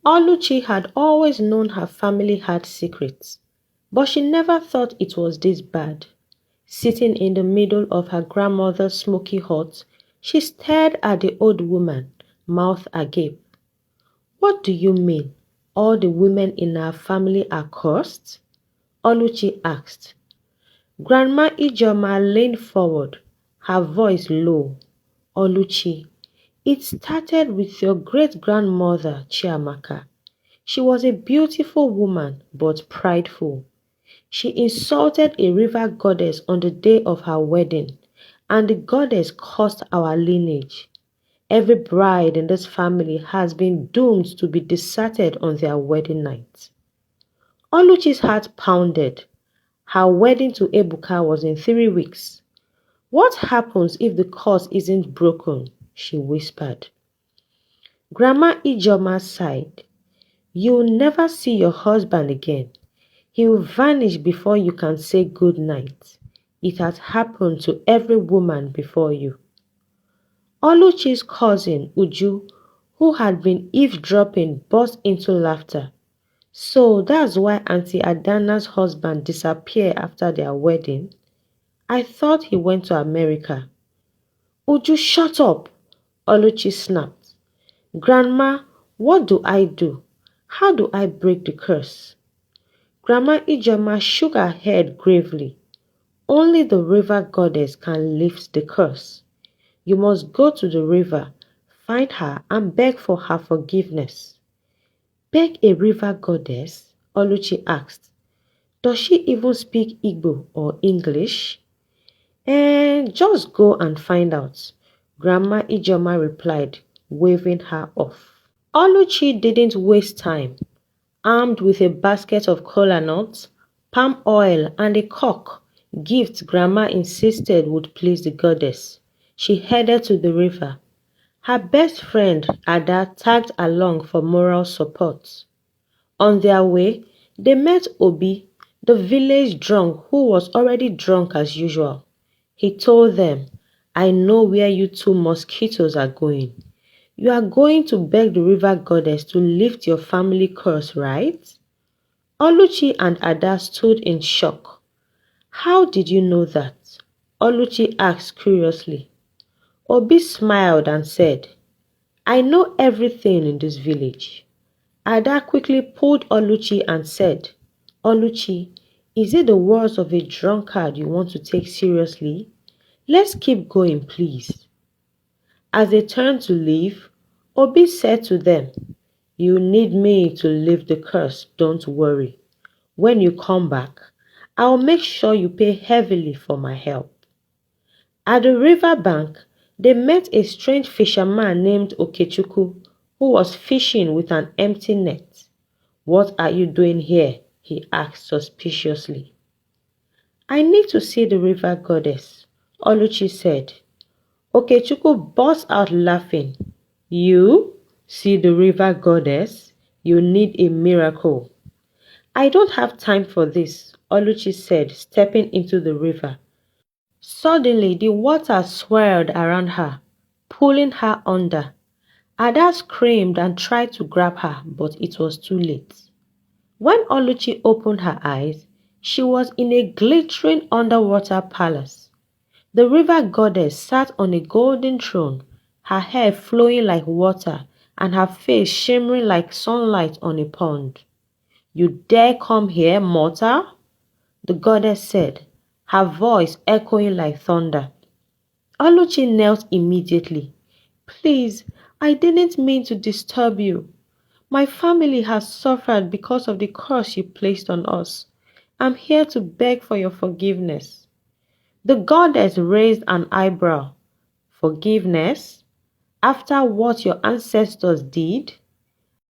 Oluchi had always known her family had secrets, but she never thought it was this bad. Sitting in the middle of her grandmother's smoky hut, she stared at the old woman, mouth agape. "What do you mean? All the women in our family are cursed?" Oluchi asked. Grandma Ijoma leaned forward, her voice low. "Oluchi, it started with your great-grandmother, Chiamaka. She was a beautiful woman, but prideful. She insulted a river goddess on the day of her wedding, and the goddess cursed our lineage. Every bride in this family has been doomed to be deserted on their wedding night." Oluchi's heart pounded. Her wedding to Ebuka was in 3 weeks. "What happens if the curse isn't broken?" she whispered. Grandma Ijoma sighed. "You'll never see your husband again. He'll vanish before you can say good night. It has happened to every woman before you." Oluchi's cousin, Uju, who had been eavesdropping, burst into laughter. "So that's why Auntie Adana's husband disappeared after their wedding? I thought he went to America." "Uju, shut up!" Oluchi snapped. "Grandma, what do I do? How do I break the curse?" Grandma Ijoma shook her head gravely. "Only the river goddess can lift the curse. You must go to the river, find her and beg for her forgiveness." "Beg a river goddess?" Oluchi asked. "Does she even speak Igbo or English?" Just go and find out," Grandma Ijoma replied, waving her off. Oluchi didn't waste time. Armed with a basket of kola nuts, palm oil, and a cock, gifts Grandma insisted would please the goddess, she headed to the river. Her best friend, Ada, tagged along for moral support. On their way, they met Obi, the village drunk who was already drunk as usual. He told them, "I know where you two mosquitoes are going. You are going to beg the river goddess to lift your family curse, right?" Oluchi and Ada stood in shock. "How did you know that?" Oluchi asked curiously. Obi smiled and said, "I know everything in this village." Ada quickly pulled Oluchi and said, "Oluchi, is it the words of a drunkard you want to take seriously? Let's keep going, please." As they turned to leave, Obi said to them, "You need me to lift the curse, don't worry. When you come back, I'll make sure you pay heavily for my help." At the river bank, they met a strange fisherman named Okechukwu, who was fishing with an empty net. "What are you doing here?" he asked suspiciously. "I need to see the river goddess," Oluchi said. Okechukwu burst out laughing. "You? See the river goddess? You need a miracle." "I don't have time for this," Oluchi said, stepping into the river. Suddenly, the water swirled around her, pulling her under. Ada screamed and tried to grab her, but it was too late. When Oluchi opened her eyes, she was in a glittering underwater palace. The river goddess sat on a golden throne, her hair flowing like water and her face shimmering like sunlight on a pond. "You dare come here, mortal?" the goddess said, her voice echoing like thunder. Oluchi knelt immediately. "Please, I didn't mean to disturb you. My family has suffered because of the curse you placed on us. I'm here to beg for your forgiveness." The goddess raised an eyebrow. "Forgiveness? After what your ancestors did?"